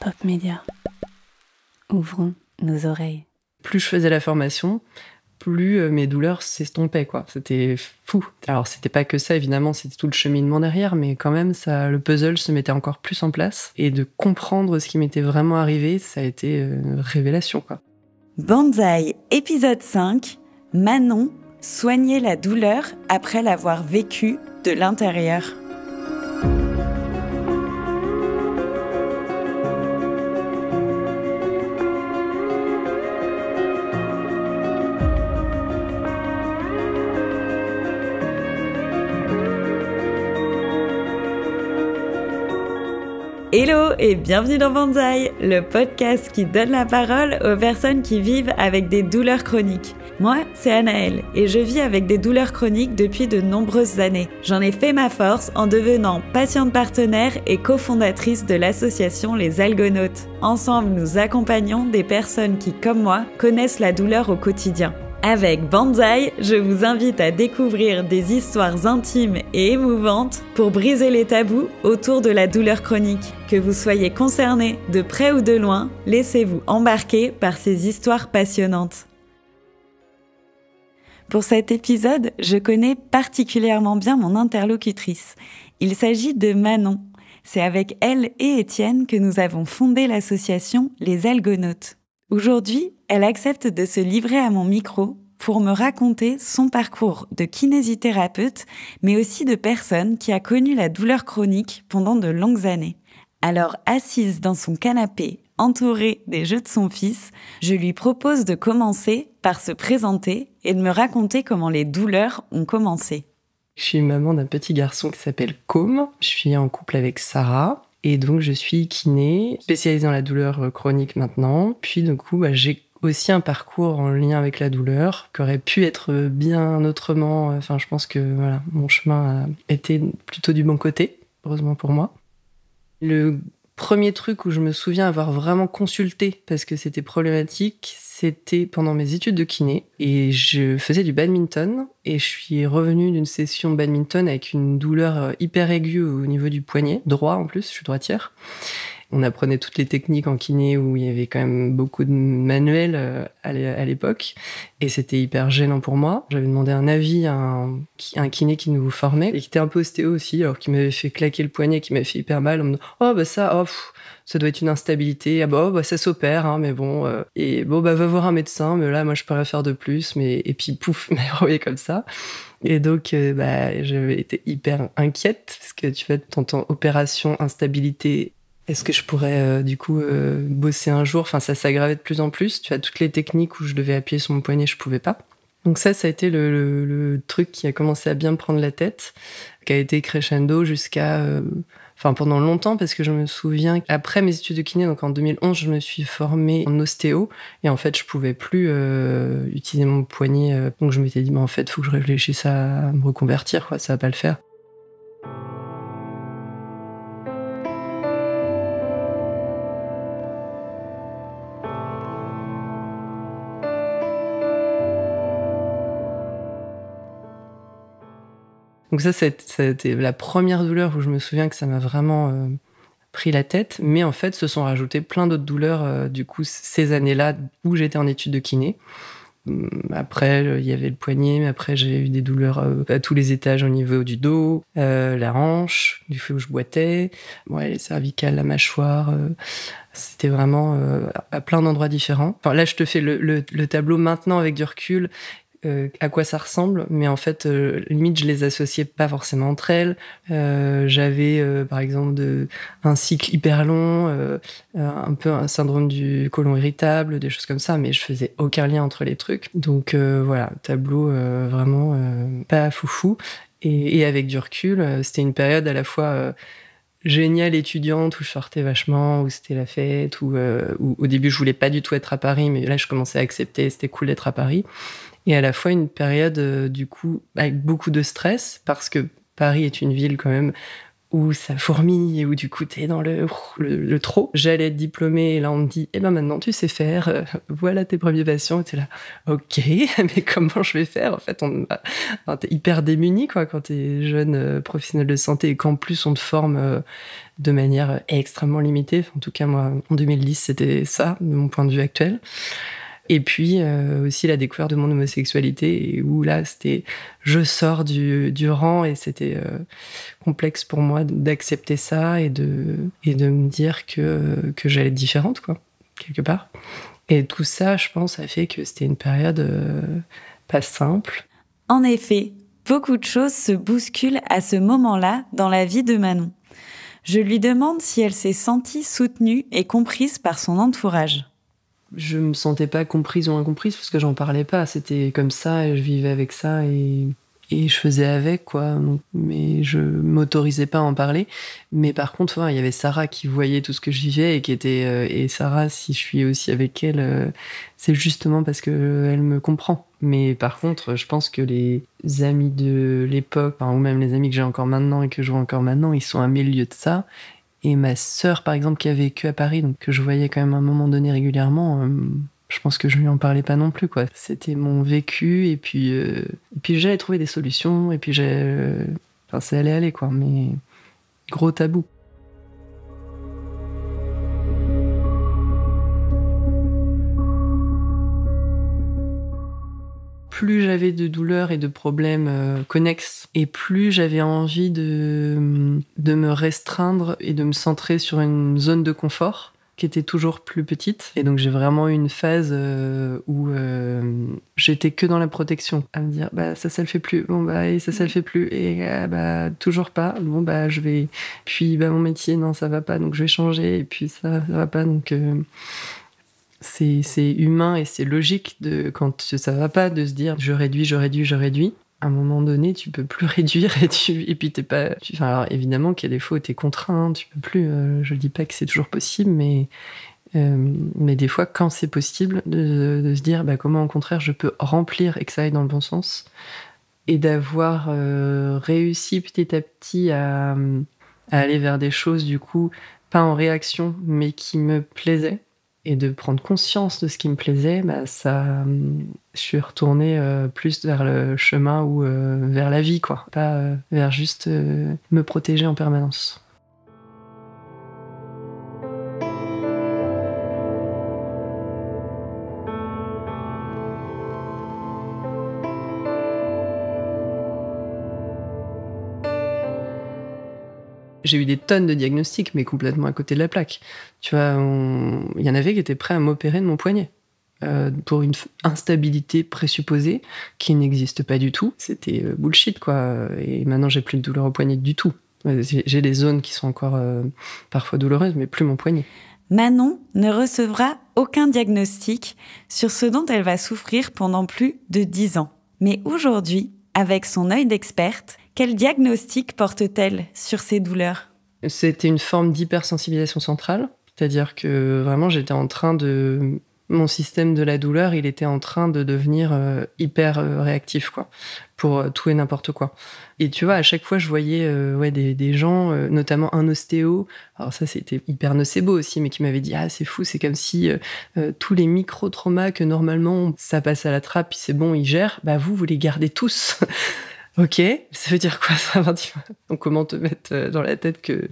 Pop Média. Ouvrons nos oreilles. Plus je faisais la formation, plus mes douleurs s'estompaient, quoi. C'était fou. Alors, c'était pas que ça, évidemment, c'était tout le cheminement derrière, mais quand même, le puzzle se mettait encore plus en place. Et de comprendre ce qui m'était vraiment arrivé, ça a été une révélation, quoi. Banzai, épisode 5. Manon, soigner la douleur après l'avoir vécue de l'intérieur. Hello et bienvenue dans Banzai, le podcast qui donne la parole aux personnes qui vivent avec des douleurs chroniques. Moi, c'est Anaëlle et je vis avec des douleurs chroniques depuis de nombreuses années. J'en ai fait ma force en devenant patiente partenaire et cofondatrice de l'association Les Algonautes. Ensemble, nous accompagnons des personnes qui, comme moi, connaissent la douleur au quotidien. Avec Banzai, je vous invite à découvrir des histoires intimes et émouvantes pour briser les tabous autour de la douleur chronique. Que vous soyez concerné de près ou de loin, laissez-vous embarquer par ces histoires passionnantes. Pour cet épisode, je connais particulièrement bien mon interlocutrice. Il s'agit de Manon. C'est avec elle et Étienne que nous avons fondé l'association Les Algonautes. Aujourd'hui, elle accepte de se livrer à mon micro pour me raconter son parcours de kinésithérapeute, mais aussi de personne qui a connu la douleur chronique pendant de longues années. Alors, assise dans son canapé, entourée des jeux de son fils, je lui propose de commencer par se présenter et de me raconter comment les douleurs ont commencé. Je suis maman d'un petit garçon qui s'appelle Côme. Je suis en couple avec Sarah. Et donc, je suis kiné, spécialisée dans la douleur chronique maintenant. Puis, du coup, j'ai aussi un parcours en lien avec la douleur qui aurait pu être bien autrement. Enfin, je pense que voilà, mon chemin a été plutôt du bon côté, heureusement pour moi. Le premier truc où je me souviens avoir vraiment consulté parce que c'était problématique, c'était pendant mes études de kiné. Et je faisais du badminton et je suis revenue d'une session de badminton avec une douleur hyper aiguë au niveau du poignet, droit en plus, je suis droitière. On apprenait toutes les techniques en kiné où il y avait quand même beaucoup de manuels à l'époque et c'était hyper gênant pour moi. J'avais demandé un avis à un kiné qui nous formait et qui était un peu ostéo aussi, alors qui m'avait fait claquer le poignet, qui m'avait fait hyper mal en me disant ça doit être une instabilité, ça s'opère, hein, mais bon, va voir un médecin, mais là moi je pourrais faire de plus, et puis pouf, il m'a renvoyé comme ça. Et donc j'avais été hyper inquiète parce que tu vois, t'entends opération, instabilité. Est-ce que je pourrais bosser un jour ? Enfin, ça s'aggravait de plus en plus. Tu as toutes les techniques où je devais appuyer sur mon poignet, je pouvais pas. Donc ça a été le truc qui a commencé à bien me prendre la tête, qui a été crescendo jusqu'à... pendant longtemps, parce que je me souviens qu'après mes études de kiné, donc en 2011, je me suis formée en ostéo, et en fait, je pouvais plus utiliser mon poignet. Donc je m'étais dit, en fait, faut que je réfléchisse à me reconvertir, quoi, ça va pas le faire. Donc ça a été la première douleur où je me souviens que ça m'a vraiment pris la tête. Mais en fait, se sont rajoutées plein d'autres douleurs, ces années-là où j'étais en études de kiné. Après, il y avait le poignet, mais après, j'ai eu des douleurs à tous les étages au niveau du dos, la hanche, du fait où je boitais, les cervicales, la mâchoire. C'était vraiment à plein d'endroits différents. Enfin, là, je te fais le tableau maintenant avec du recul. À quoi ça ressemble, mais en fait, limite, je les associais pas forcément entre elles. J'avais, par exemple, un cycle hyper long, un peu un syndrome du côlon irritable, des choses comme ça, mais je faisais aucun lien entre les trucs. Donc tableau vraiment pas foufou. Et avec du recul, c'était une période à la fois... géniale étudiante, où je sortais vachement, où c'était la fête, où au début, je voulais pas du tout être à Paris, mais là, je commençais à accepter, c'était cool d'être à Paris. Et à la fois une période, avec beaucoup de stress, parce que Paris est une ville quand même où ça fourmille et où du coup t'es dans le trop. J'allais être diplômée et là on me dit maintenant tu sais faire, voilà tes premiers patients. Et t'es là, ok, mais comment je vais faire? En fait, t'es hyper démuni quoi quand t'es jeune professionnel de santé et qu'en plus on te forme de manière extrêmement limitée. En tout cas moi en 2010 c'était ça de mon point de vue actuel. Et puis aussi la découverte de mon homosexualité, où là c'était je sors du rang, et c'était complexe pour moi d'accepter ça et de me dire que j'allais être différente quoi, quelque part. Et tout ça, je pense, a fait que c'était une période pas simple. En effet, beaucoup de choses se bousculent à ce moment-là dans la vie de Manon. Je lui demande si elle s'est sentie soutenue et comprise par son entourage. Je me sentais pas comprise ou incomprise parce que j'en parlais pas. C'était comme ça et je vivais avec ça et je faisais avec, quoi. Mais je m'autorisais pas à en parler. Mais par contre, il y avait Sarah qui voyait tout ce que je vivais et qui était... et Sarah, si je suis aussi avec elle, c'est justement parce qu'elle me comprend. Mais par contre, je pense que les amis de l'époque, ou même les amis que j'ai encore maintenant et que je vois encore maintenant, ils sont à milieu de ça. Et ma sœur, par exemple, qui a vécu à Paris, donc que je voyais quand même à un moment donné régulièrement, je pense que je lui en parlais pas non plus, quoi. C'était mon vécu, et puis j'allais trouver des solutions, et puis ça allait aller, quoi. Mais gros tabou. Plus j'avais de douleurs et de problèmes connexes, et plus j'avais envie de me restreindre et de me centrer sur une zone de confort qui était toujours plus petite. Et donc j'ai vraiment eu une phase où j'étais que dans la protection, à me dire ça le fait plus, et ça le fait plus, et toujours pas, je vais, puis mon métier non ça va pas, donc je vais changer, et puis ça va pas, donc c'est humain et c'est logique quand ça va pas de se dire je réduis. À un moment donné, tu peux plus réduire et puis t'es pas. Alors évidemment qu'il y a des fois où t'es contraint, tu peux plus. Je dis pas que c'est toujours possible, mais des fois quand c'est possible de se dire comment au contraire je peux remplir et que ça aille dans le bon sens, et d'avoir réussi petit à petit à aller vers des choses du coup pas en réaction mais qui me plaisaient. Et de prendre conscience de ce qui me plaisait, je suis retournée plus vers le chemin ou vers la vie, quoi. Pas vers juste me protéger en permanence. J'ai eu des tonnes de diagnostics, mais complètement à côté de la plaque. Tu vois, il y en avait qui étaient prêts à m'opérer de mon poignet pour une instabilité présupposée qui n'existe pas du tout. C'était bullshit, quoi. Et maintenant, j'ai plus de douleur au poignet du tout. J'ai des zones qui sont encore parfois douloureuses, mais plus mon poignet. Manon ne recevra aucun diagnostic sur ce dont elle va souffrir pendant plus de 10 ans. Mais aujourd'hui, avec son œil d'experte, quel diagnostic porte-t-elle sur ces douleurs ? C'était une forme d'hypersensibilisation centrale, c'est-à-dire que vraiment mon système de la douleur, il était en train de devenir hyper réactif, quoi, pour tout et n'importe quoi. Et tu vois, à chaque fois, je voyais des gens, notamment un ostéo, alors ça c'était hyper nocebo aussi, mais qui m'avait dit « c'est fou, c'est comme si tous les micro-traumas que normalement ça passe à la trappe, puis c'est bon, ils gèrent, vous les gardez tous ». Ok, ça veut dire quoi ça? Donc comment te mettre dans la tête que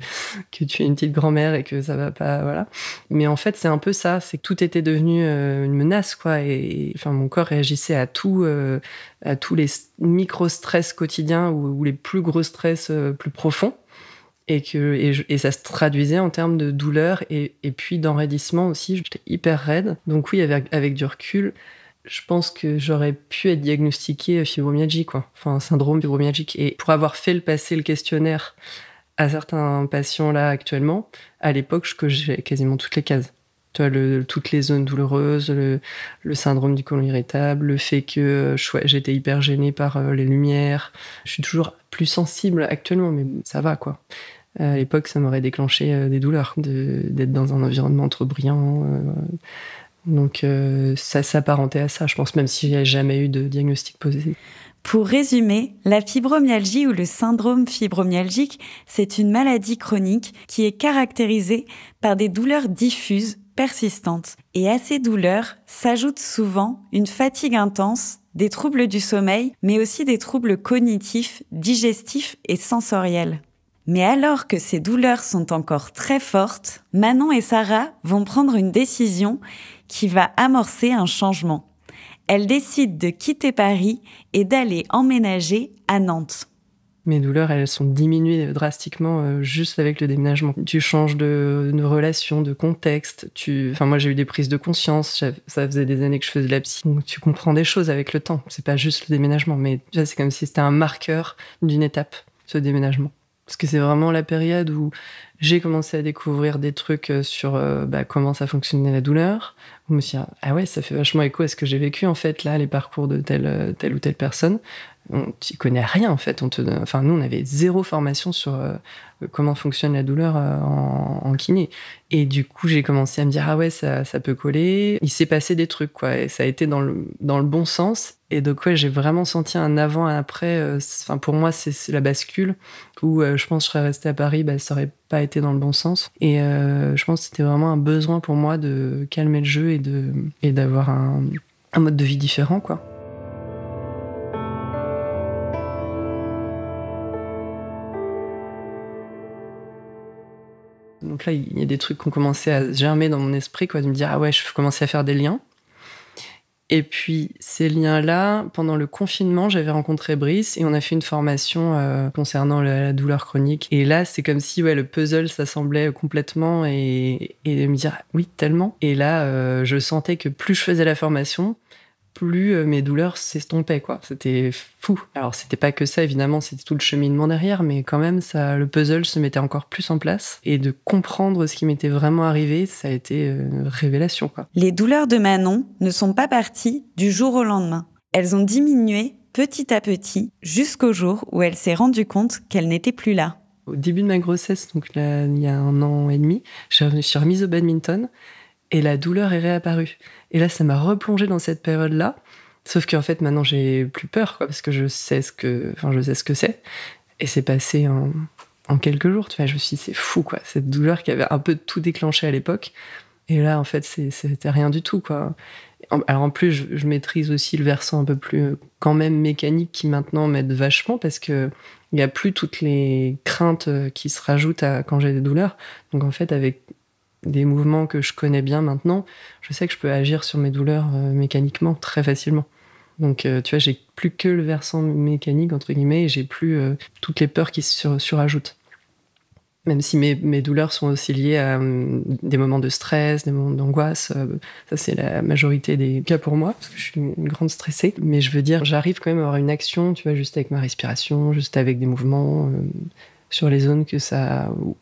tu es une petite grand-mère et que ça va pas, voilà. Mais en fait, c'est un peu ça, c'est que tout était devenu une menace, quoi. Et mon corps réagissait à tous les micro-stress quotidiens ou les plus gros stress plus profonds. Et ça se traduisait en termes de douleur et puis d'enraidissement aussi. J'étais hyper raide. Donc oui, avec du recul, je pense que j'aurais pu être diagnostiquée fibromyalgie, quoi. Enfin, syndrome fibromyalgique. Et pour avoir fait passer le questionnaire à certains patients là actuellement, à l'époque, je cochais quasiment toutes les cases. Tu vois, toutes les zones douloureuses, le syndrome du côlon irritable, le fait que j'étais hyper gênée par les lumières. Je suis toujours plus sensible actuellement, mais ça va, quoi. À l'époque, ça m'aurait déclenché des douleurs, d'être dans un environnement trop bruyant. Donc ça s'apparentait à ça, je pense, même s'il n'y a jamais eu de diagnostic posé. Pour résumer, la fibromyalgie ou le syndrome fibromyalgique, c'est une maladie chronique qui est caractérisée par des douleurs diffuses, persistantes. Et à ces douleurs s'ajoute souvent une fatigue intense, des troubles du sommeil, mais aussi des troubles cognitifs, digestifs et sensoriels. Mais alors que ces douleurs sont encore très fortes, Manon et Sarah vont prendre une décision qui va amorcer un changement. Elles décident de quitter Paris et d'aller emménager à Nantes. Mes douleurs, elles sont diminuées drastiquement juste avec le déménagement. Tu changes de relation, de contexte. Moi, j'ai eu des prises de conscience. Ça faisait des années que je faisais de la psy. Donc, tu comprends des choses avec le temps. C'est pas juste le déménagement, mais c'est comme si c'était un marqueur d'une étape, ce déménagement. Parce que c'est vraiment la période où j'ai commencé à découvrir des trucs sur comment ça fonctionnait la douleur. Où je me suis dit, ah ouais, ça fait vachement écho à ce que j'ai vécu, en fait, là, les parcours de telle ou telle personne. Tu connais rien, en fait. Nous, on avait zéro formation sur comment fonctionne la douleur en kiné. Et du coup, j'ai commencé à me dire, ah ouais, ça peut coller. Il s'est passé des trucs, quoi. Et ça a été dans le bon sens. Et donc, ouais, j'ai vraiment senti un avant et après. Pour moi, c'est la bascule où je pense que je serais restée à Paris, ça aurait pas été dans le bon sens. Et je pense que c'était vraiment un besoin pour moi de calmer le jeu et d'avoir un mode de vie différent, quoi. Donc là, il y a des trucs qui ont commencé à germer dans mon esprit, quoi, de me dire, ah ouais, je commençais à faire des liens. Et puis, ces liens-là, pendant le confinement, j'avais rencontré Brice et on a fait une formation concernant la douleur chronique. Et là, c'est comme si le puzzle s'assemblait complètement et de me dire, oui, tellement. Et là, je sentais que plus je faisais la formation, plus mes douleurs s'estompaient, quoi. C'était fou. Alors, c'était pas que ça, évidemment, c'était tout le cheminement derrière, mais quand même, le puzzle se mettait encore plus en place. Et de comprendre ce qui m'était vraiment arrivé, ça a été une révélation, quoi. Les douleurs de Manon ne sont pas parties du jour au lendemain. Elles ont diminué petit à petit jusqu'au jour où elle s'est rendue compte qu'elle n'était plus là. Au début de ma grossesse, donc là, il y a 1 an et demi, je me suis remise au badminton et la douleur est réapparue. Et là, ça m'a replongée dans cette période-là. Sauf qu'en fait, maintenant, j'ai plus peur, quoi, parce que je sais ce que c'est. Et c'est passé en quelques jours, tu vois. Je me suis dit, c'est fou, quoi. Cette douleur qui avait un peu tout déclenché à l'époque. Et là, en fait, c'était rien du tout, quoi. Alors en plus, je maîtrise aussi le versant un peu plus, quand même, mécanique, qui maintenant m'aide vachement, parce que il n'y a plus toutes les craintes qui se rajoutent quand j'ai des douleurs. Donc en fait, avec des mouvements que je connais bien maintenant, je sais que je peux agir sur mes douleurs mécaniquement très facilement. Donc tu vois, j'ai plus que le versant mécanique, entre guillemets, et j'ai plus toutes les peurs qui se surajoutent. Même si mes douleurs sont aussi liées à des moments de stress, des moments d'angoisse. Ça, c'est la majorité des cas pour moi, parce que je suis une grande stressée. Mais je veux dire, j'arrive quand même à avoir une action, tu vois, juste avec ma respiration, juste avec des mouvements sur les zones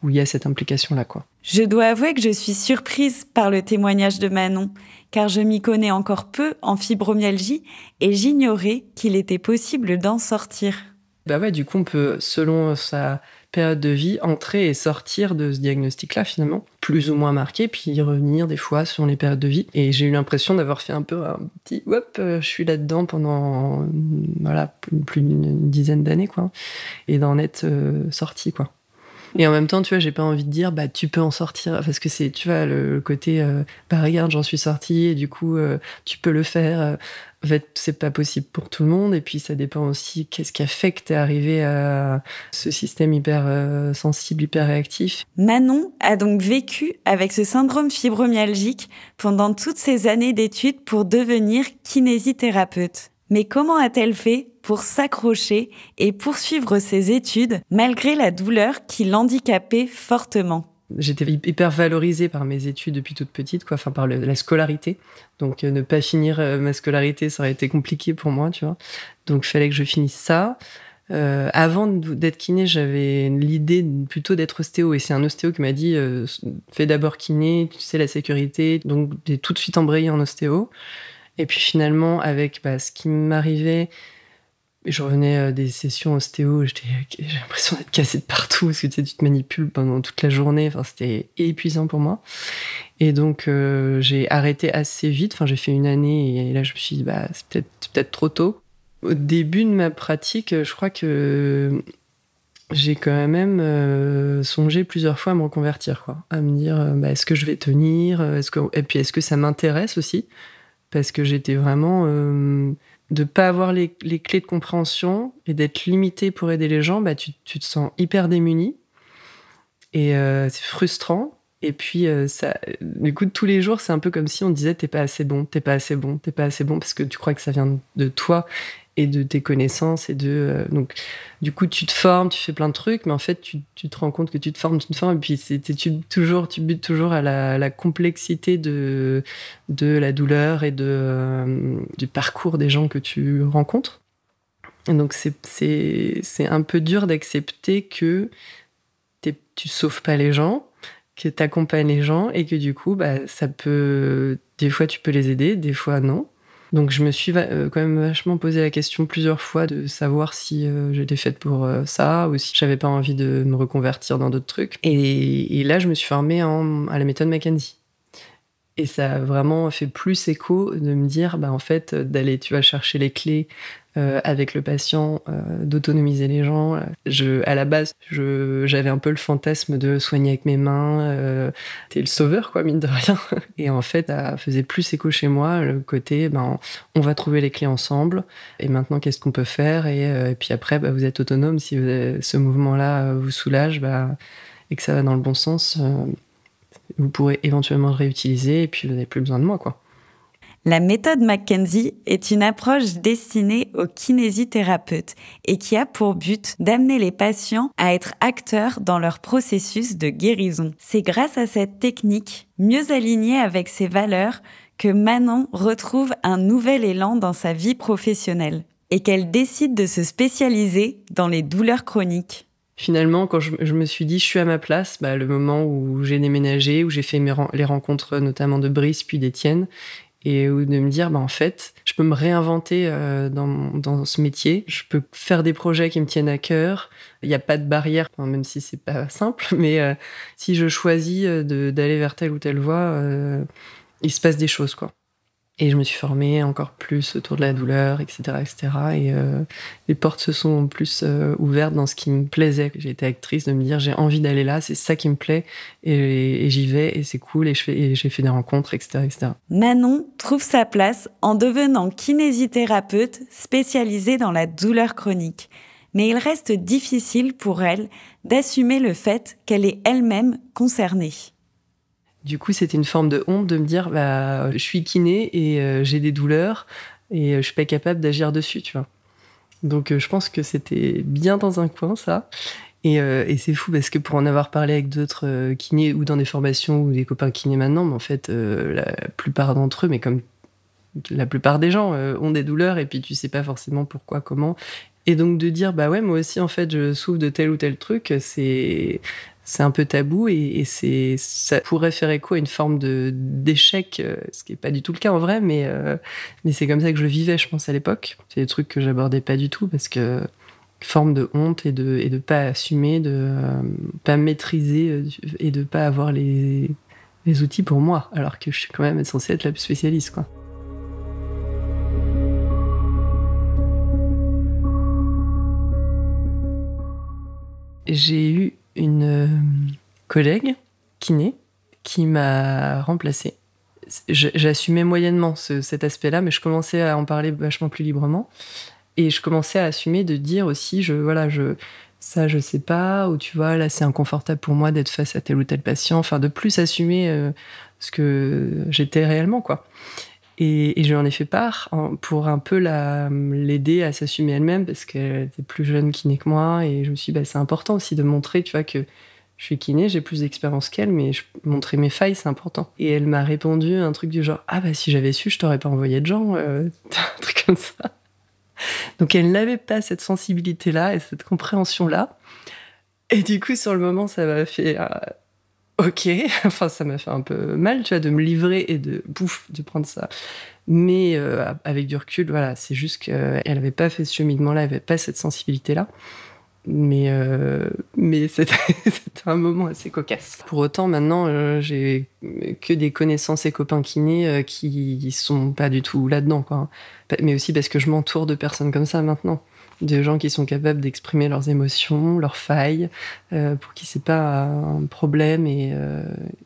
où il y a cette implication-là, quoi. Je dois avouer que je suis surprise par le témoignage de Manon, car je m'y connais encore peu en fibromyalgie et j'ignorais qu'il était possible d'en sortir. Bah ouais, du coup, on peut, selon sa période de vie, entrer et sortir de ce diagnostic-là, finalement, plus ou moins marqué, puis y revenir des fois selon les périodes de vie. Et j'ai eu l'impression d'avoir fait un peu un petit je suis là-dedans pendant plus d'une dizaine d'années, quoi, et d'en être sortie, quoi. Et en même temps, tu vois, j'ai pas envie de dire, tu peux en sortir, parce que c'est, tu vois, le côté, regarde, j'en suis sortie, et du coup, tu peux le faire. En fait, c'est pas possible pour tout le monde, et puis ça dépend aussi qu'est-ce qui a fait que t'es arrivé à ce système hyper sensible, hyper réactif. Manon a donc vécu avec ce syndrome fibromyalgique pendant toutes ces années d'études pour devenir kinésithérapeute. Mais comment a-t-elle fait pour s'accrocher et poursuivre ses études malgré la douleur qui l'handicapait fortement? J'étais hyper valorisée par mes études depuis toute petite, quoi, enfin par la scolarité. Donc ne pas finir ma scolarité, ça aurait été compliqué pour moi, tu vois. Donc il fallait que je finisse ça. Avant d'être kiné, j'avais l'idée plutôt d'être ostéo, et c'est un ostéo qui m'a dit fais d'abord kiné, tu sais, la sécurité. Donc j'ai tout de suite embrayé en ostéo. Et puis finalement, avec ce qui m'arrivait, Et je revenais des sessions ostéo, j'ai l'impression d'être cassée de partout, parce que tu sais, tu te manipules pendant toute la journée. Enfin, c'était épuisant pour moi. Et donc, j'ai arrêté assez vite. Enfin, j'ai fait 1 année, et là, je me suis dit, c'est peut-être trop tôt. Au début de ma pratique, je crois que j'ai quand même songé plusieurs fois à me reconvertir, quoi. À me dire, est-ce que je vais tenir, et puis est-ce que ça m'intéresse aussi, parce que j'étais vraiment de pas avoir les clés de compréhension et d'être limitée pour aider les gens. Tu te sens hyper démunie et c'est frustrant. Et puis du coup, tous les jours, c'est un peu comme si on disait t'es pas assez bon, t'es pas assez bon, t'es pas assez bon, parce que tu crois que ça vient de toi et de tes connaissances, et donc du coup tu te formes, tu fais plein de trucs, mais en fait tu te rends compte que tu te formes, et puis tu butes toujours à la complexité de la douleur et du parcours des gens que tu rencontres. Et donc c'est un peu dur d'accepter que tu sauves pas les gens, que t'accompagnes les gens, et que du coup ça peut, des fois tu peux les aider, des fois non. Donc je me suis quand même vachement posé la question plusieurs fois de savoir si j'étais faite pour ça, ou si j'avais pas envie de me reconvertir dans d'autres trucs. Et là, je me suis formée à la méthode McKenzie. Et ça a vraiment fait plus écho de me dire, en fait, d'aller, tu vas chercher les clés avec le patient, d'autonomiser les gens. À la base, j'avais un peu le fantasme de soigner avec mes mains. T'es le sauveur, quoi, mine de rien. Et en fait, ça faisait plus écho chez moi, le côté, on va trouver les clés ensemble. Et maintenant, qu'est-ce qu'on peut faire ? Et puis après, vous êtes autonome. Si ce mouvement-là vous soulage, et que ça va dans le bon sens, vous pourrez éventuellement le réutiliser, et puis vous n'avez plus besoin de moi, quoi. La méthode McKenzie est une approche destinée aux kinésithérapeutes et qui a pour but d'amener les patients à être acteurs dans leur processus de guérison. C'est grâce à cette technique, mieux alignée avec ses valeurs, que Manon retrouve un nouvel élan dans sa vie professionnelle et qu'elle décide de se spécialiser dans les douleurs chroniques. Finalement, quand je me suis dit, je suis à ma place, le moment où j'ai déménagé, où j'ai fait les rencontres notamment de Brice puis d'Étienne, et où de me dire, en fait, je peux me réinventer dans ce métier, je peux faire des projets qui me tiennent à cœur, il n'y a pas de barrière, même si c'est pas simple, mais si je choisis d'aller vers telle ou telle voie, il se passe des choses, quoi. Et je me suis formée encore plus autour de la douleur, etc., etc. Et les portes se sont plus ouvertes dans ce qui me plaisait. J'ai été actrice, de me dire j'ai envie d'aller là, c'est ça qui me plaît, et j'y vais, et c'est cool, et j'ai fait des rencontres, etc., etc. Manon trouve sa place en devenant kinésithérapeute spécialisée dans la douleur chronique. Mais il reste difficile pour elle d'assumer le fait qu'elle est elle-même concernée. Du coup, c'était une forme de honte de me dire, je suis kiné et j'ai des douleurs et je suis pas capable d'agir dessus, tu vois. Donc, je pense que c'était bien dans un coin, ça. Et c'est fou parce que pour en avoir parlé avec d'autres kinés ou dans des formations ou des copains kinés maintenant, mais en fait, la plupart d'entre eux, mais comme la plupart des gens, ont des douleurs et puis tu sais pas forcément pourquoi, comment. Et donc de dire, ouais, moi aussi, en fait, je souffre de tel ou tel truc, c'est un peu tabou et ça pourrait faire écho à une forme d'échec, ce qui n'est pas du tout le cas en vrai, mais c'est comme ça que je le vivais, je pense, à l'époque. C'est des trucs que j'abordais pas du tout parce que forme de honte et de pas assumer, de pas maîtriser et de pas avoir les outils pour moi, alors que je suis quand même censée être la spécialiste, quoi. J'ai eu une collègue kiné qui m'a remplacée. J'assumais moyennement cet aspect-là, mais je commençais à en parler vachement plus librement. Et je commençais à assumer de dire aussi, ça, je sais pas, ou tu vois, là, c'est inconfortable pour moi d'être face à tel ou tel patient. Enfin, de plus assumer ce que j'étais réellement, quoi. Et je lui en ai fait part pour un peu l'aider à s'assumer elle-même, parce qu'elle était plus jeune kiné que moi, et je me suis dit, c'est important aussi de montrer, tu vois, que je suis kiné, j'ai plus d'expérience qu'elle, mais montrer mes failles, c'est important. Et elle m'a répondu un truc du genre, si j'avais su, je t'aurais pas envoyé de gens, un truc comme ça. Donc elle n'avait pas cette sensibilité-là et cette compréhension-là. Et du coup, sur le moment, ça m'a fait... ok, ça m'a fait un peu mal, tu vois, de me livrer et de prendre ça. Mais avec du recul, voilà, c'est juste qu'elle n'avait pas fait ce cheminement-là, elle n'avait pas cette sensibilité-là. Mais c'était un moment assez cocasse. Pour autant, maintenant, j'ai que des connaissances et copains kinés qui sont pas du tout là-dedans, quoi. Mais aussi parce que je m'entoure de personnes comme ça maintenant. De gens qui sont capables d'exprimer leurs émotions, leurs failles, pour qui c'est pas un problème et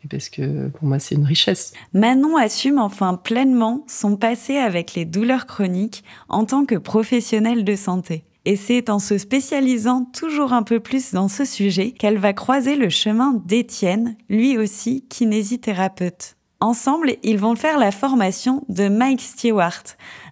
parce que pour moi c'est une richesse. Manon assume enfin pleinement son passé avec les douleurs chroniques en tant que professionnelle de santé. Et c'est en se spécialisant toujours un peu plus dans ce sujet qu'elle va croiser le chemin d'Étienne, lui aussi kinésithérapeute. Ensemble, ils vont faire la formation de Mike Stewart,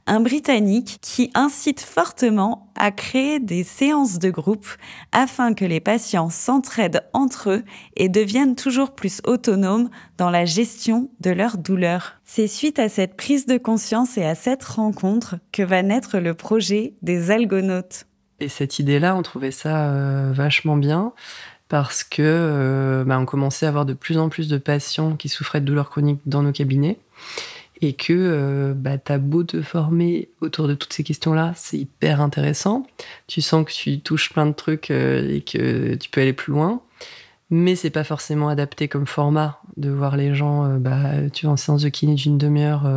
un Britannique qui incite fortement à créer des séances de groupe afin que les patients s'entraident entre eux et deviennent toujours plus autonomes dans la gestion de leur douleur. C'est suite à cette prise de conscience et à cette rencontre que va naître le projet des Algonautes. Et cette idée-là, on trouvait ça vachement bien parce que on commençait à avoir de plus en plus de patients qui souffraient de douleurs chroniques dans nos cabinets. Et que t'as beau te former autour de toutes ces questions-là, c'est hyper intéressant. Tu sens que tu touches plein de trucs et que tu peux aller plus loin. Mais c'est pas forcément adapté comme format de voir les gens, tu vas en séance de kiné d'une demi-heure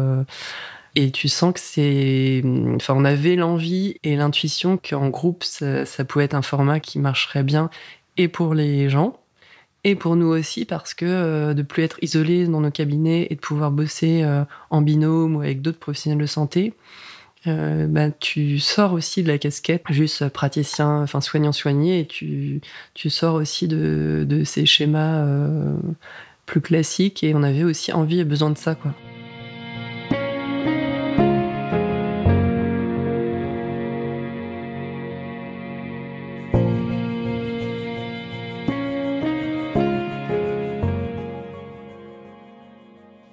et tu sens que c'est... Enfin, on avait l'envie et l'intuition qu'en groupe, ça pouvait être un format qui marcherait bien et pour les gens, et pour nous aussi, parce que de plus être isolés dans nos cabinets et de pouvoir bosser en binôme ou avec d'autres professionnels de santé, tu sors aussi de la casquette juste praticien, enfin soignant-soigné, et tu sors aussi de ces schémas plus classiques. Et on avait aussi envie et besoin de ça, quoi.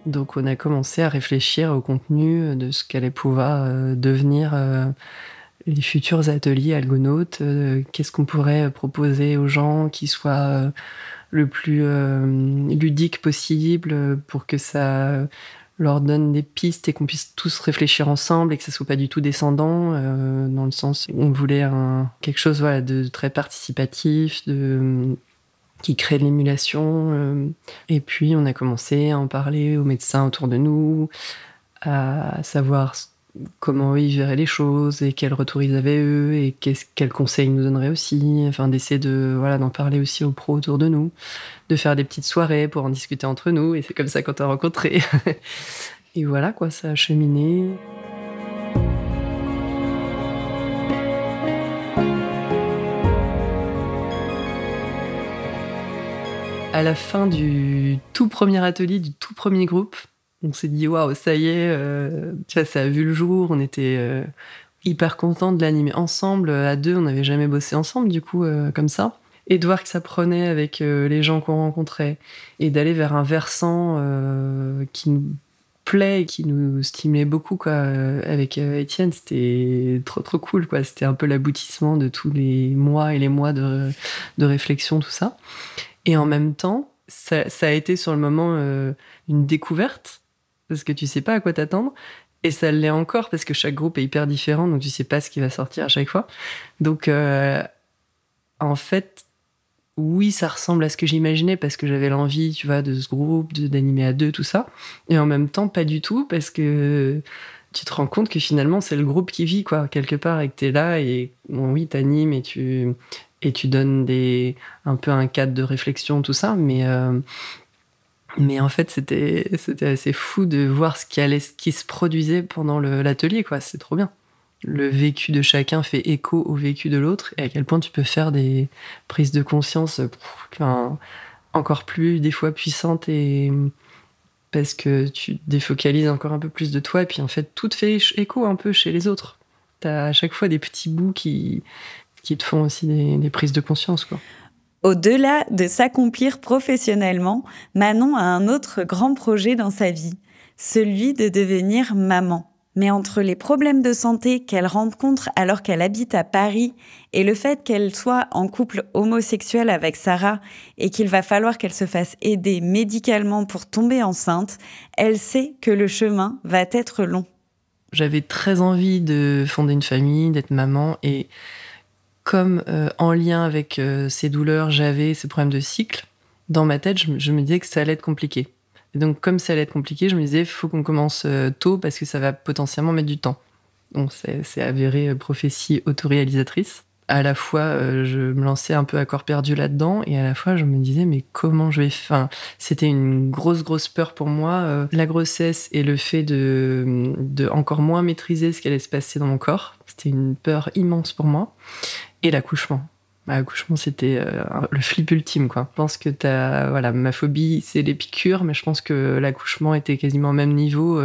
Donc on a commencé à réfléchir au contenu de ce qu'allait pouvoir devenir les futurs ateliers Algonautes. Qu'est-ce qu'on pourrait proposer aux gens qui soit le plus ludique possible pour que ça leur donne des pistes et qu'on puisse tous réfléchir ensemble et que ça soit pas du tout descendant, dans le sens où on voulait quelque chose de très participatif, qui crée de l'émulation. Et puis, on a commencé à en parler aux médecins autour de nous, à savoir comment eux, ils verraient les choses et quels retours ils avaient eux et quels conseils ils nous donneraient aussi. Enfin, d'essayer d'en parler aussi aux pros autour de nous, de faire des petites soirées pour en discuter entre nous. Et c'est comme ça qu'on t'a rencontré. Et voilà, quoi, ça a cheminé. À la fin du tout premier atelier, du tout premier groupe, on s'est dit waouh, ça y est, ça a vu le jour. On était hyper contents de l'animer ensemble. À deux, on n'avait jamais bossé ensemble, du coup, comme ça. Et de voir que ça prenait avec les gens qu'on rencontrait et d'aller vers un versant qui nous plaît et qui nous stimulait beaucoup, quoi. Avec Étienne, c'était trop cool, quoi. C'était un peu l'aboutissement de tous les mois et les mois de réflexion, tout ça. Et en même temps, ça a été sur le moment une découverte, parce que tu sais pas à quoi t'attendre, et ça l'est encore, parce que chaque groupe est hyper différent, donc tu sais pas ce qui va sortir à chaque fois. Donc, en fait, oui, ça ressemble à ce que j'imaginais, parce que j'avais l'envie, tu vois, de ce groupe, d'animer à deux, tout ça. Et en même temps, pas du tout, parce que tu te rends compte que finalement, c'est le groupe qui vit, quoi, quelque part, et que t'es là, et bon, oui, t'animes, et tu donnes un peu un cadre de réflexion, tout ça, mais en fait, c'était assez fou de voir ce qui se produisait pendant l'atelier, quoi. C'est trop bien. Le vécu de chacun fait écho au vécu de l'autre, et à quel point tu peux faire des prises de conscience encore plus, des fois, puissantes, et parce que tu défocalises encore un peu plus de toi, et puis en fait, tout te fait écho un peu chez les autres. T'as à chaque fois des petits bouts qui te font aussi des prises de conscience, quoi. Au-delà de s'accomplir professionnellement, Manon a un autre grand projet dans sa vie, celui de devenir maman. Mais entre les problèmes de santé qu'elle rencontre alors qu'elle habite à Paris et le fait qu'elle soit en couple homosexuel avec Sarah et qu'il va falloir qu'elle se fasse aider médicalement pour tomber enceinte, elle sait que le chemin va être long. j'avais très envie de fonder une famille, d'être maman, et comme en lien avec ces douleurs, j'avais ces problèmes de cycle, dans ma tête, je me disais que ça allait être compliqué. Et donc, comme ça allait être compliqué, je me disais, il faut qu'on commence tôt parce que ça va potentiellement mettre du temps. Donc, c'est avéré prophétie autoréalisatrice. À la fois, je me lançais un peu à corps perdu là-dedans, et à la fois, je me disais, mais comment je vais faire? Enfin, c'était une grosse peur pour moi. La grossesse et le fait de encore moins maîtriser ce qui allait se passer dans mon corps, c'était une peur immense pour moi. Et l'accouchement. L'accouchement, c'était le flip ultime, quoi. Je pense que ma phobie, c'est les piqûres, mais je pense que l'accouchement était quasiment au même niveau.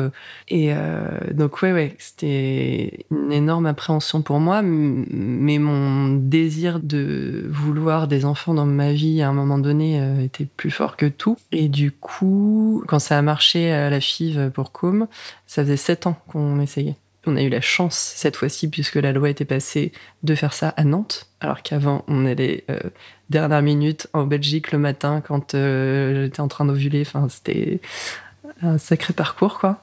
Donc, ouais, c'était une énorme appréhension pour moi, mais mon désir de vouloir des enfants dans ma vie, à un moment donné, était plus fort que tout. Et du coup, quand ça a marché à la FIV pour Com, ça faisait 7 ans qu'on essayait. On a eu la chance, cette fois-ci, puisque la loi était passée, de faire ça à Nantes. Alors qu'avant, on allait dernière minute en Belgique le matin quand j'étais en train d'ovuler. Enfin, c'était un sacré parcours, quoi.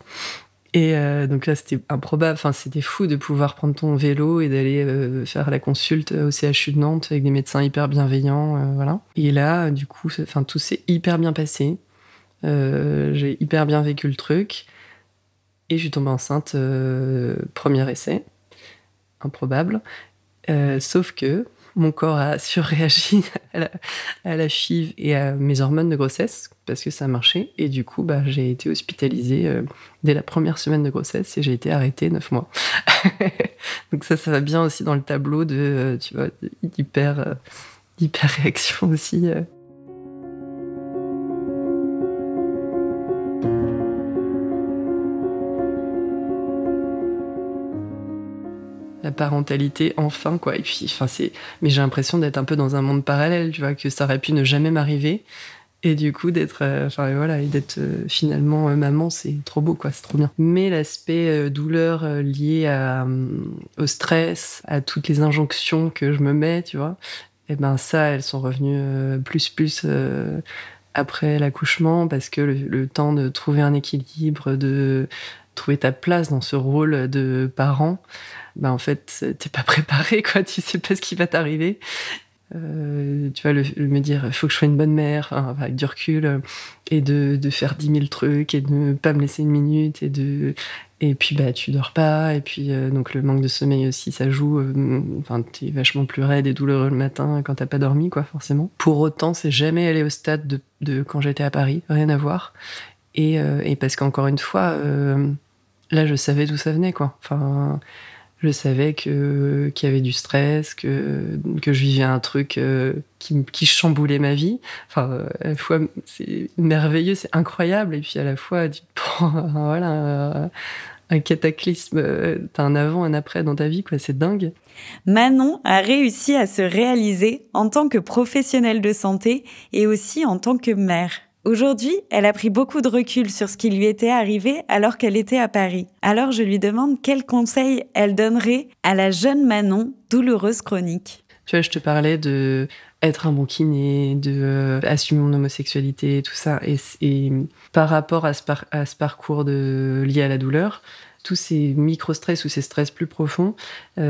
Et donc là, c'était improbable. Enfin, c'était fou de pouvoir prendre ton vélo et d'aller faire la consulte au CHU de Nantes avec des médecins hyper bienveillants. Voilà. Et là, du coup, tout s'est hyper bien passé. J'ai hyper bien vécu le truc. Et je suis tombée enceinte, premier essai, improbable. Sauf que mon corps a surréagi à la FIV et à mes hormones de grossesse, parce que ça a marché. Et du coup, j'ai été hospitalisée dès la première semaine de grossesse et j'ai été arrêtée 9 mois. Donc ça va bien aussi dans le tableau de, tu vois, hyper réaction aussi. La parentalité, enfin, quoi. Et puis, mais j'ai l'impression d'être un peu dans un monde parallèle, tu vois, que ça aurait pu ne jamais m'arriver. Et du coup, d'être finalement maman, c'est trop beau, quoi, c'est trop bien. Mais l'aspect douleur lié au stress, à toutes les injonctions que je me mets, tu vois, ça, elles sont revenues plus après l'accouchement, parce que le temps de trouver un équilibre, de trouver ta place dans ce rôle de parent, en fait, t'es pas préparé, quoi, tu sais pas ce qui va t'arriver. Tu vois, me dire, il faut que je sois une bonne mère, avec du recul, et de faire 10 000 trucs, et de ne pas me laisser une minute, et puis tu dors pas, et puis donc le manque de sommeil aussi, ça joue. T'es vachement plus raide et douloureux le matin quand t'as pas dormi, quoi, forcément. Pour autant, c'est jamais allé au stade de quand j'étais à Paris, rien à voir. Et parce qu'encore une fois, là, je savais d'où ça venait, quoi. Enfin, je savais qu'il y avait du stress, que je vivais un truc qui chamboulait ma vie. Enfin, à la fois, c'est merveilleux, c'est incroyable, et puis à la fois, tu prends un cataclysme, t'as un avant, un après dans ta vie, quoi, c'est dingue. Manon a réussi à se réaliser en tant que professionnelle de santé et aussi en tant que mère. Aujourd'hui, elle a pris beaucoup de recul sur ce qui lui était arrivé alors qu'elle était à Paris. Alors je lui demande quels conseils elle donnerait à la jeune Manon, douloureuse chronique. Tu vois, je te parlais de être un bon kiné, de assumer mon homosexualité, tout ça. Et par rapport à ce parcours lié à la douleur, tous ces micro-stress ou ces stress plus profonds,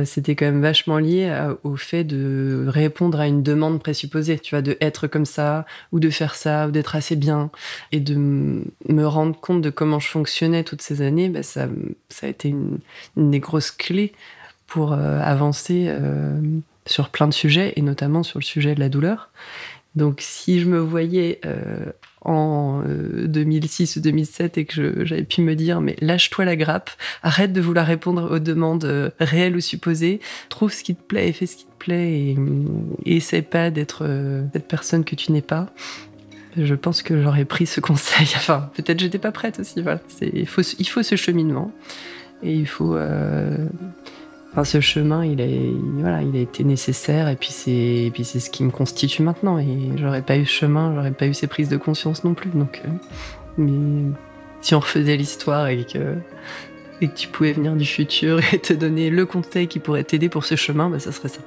c'était quand même vachement lié au fait de répondre à une demande présupposée, tu vois, de être comme ça, ou de faire ça, ou d'être assez bien. Et de me rendre compte de comment je fonctionnais toutes ces années, ça a été une des grosses clés pour avancer sur plein de sujets, et notamment sur le sujet de la douleur. Donc si je me voyais en 2006 ou 2007 et que j'avais pu me dire, mais lâche-toi la grappe, arrête de vouloir répondre aux demandes réelles ou supposées, trouve ce qui te plaît et fais ce qui te plaît, et essaie pas d'être cette personne que tu n'es pas. Je pense que j'aurais pris ce conseil. Enfin, peut-être j'étais pas prête aussi. Voilà. Il faut ce cheminement, et il faut... ce chemin, il a été nécessaire, et puis c'est ce qui me constitue maintenant. Et j'aurais pas eu ce chemin, j'aurais pas eu ces prises de conscience non plus. Donc, mais si on refaisait l'histoire et que tu pouvais venir du futur et te donner le conseil qui pourrait t'aider pour ce chemin, ça serait ça.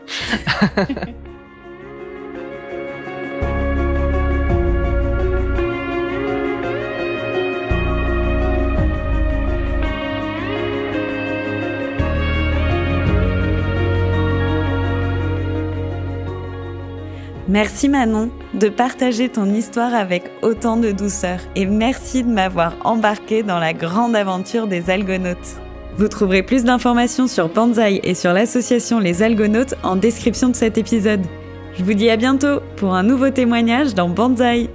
Merci Manon de partager ton histoire avec autant de douceur et merci de m'avoir embarqué dans la grande aventure des Algonautes. Vous trouverez plus d'informations sur Banzai et sur l'association Les Algonautes en description de cet épisode. Je vous dis à bientôt pour un nouveau témoignage dans Banzai.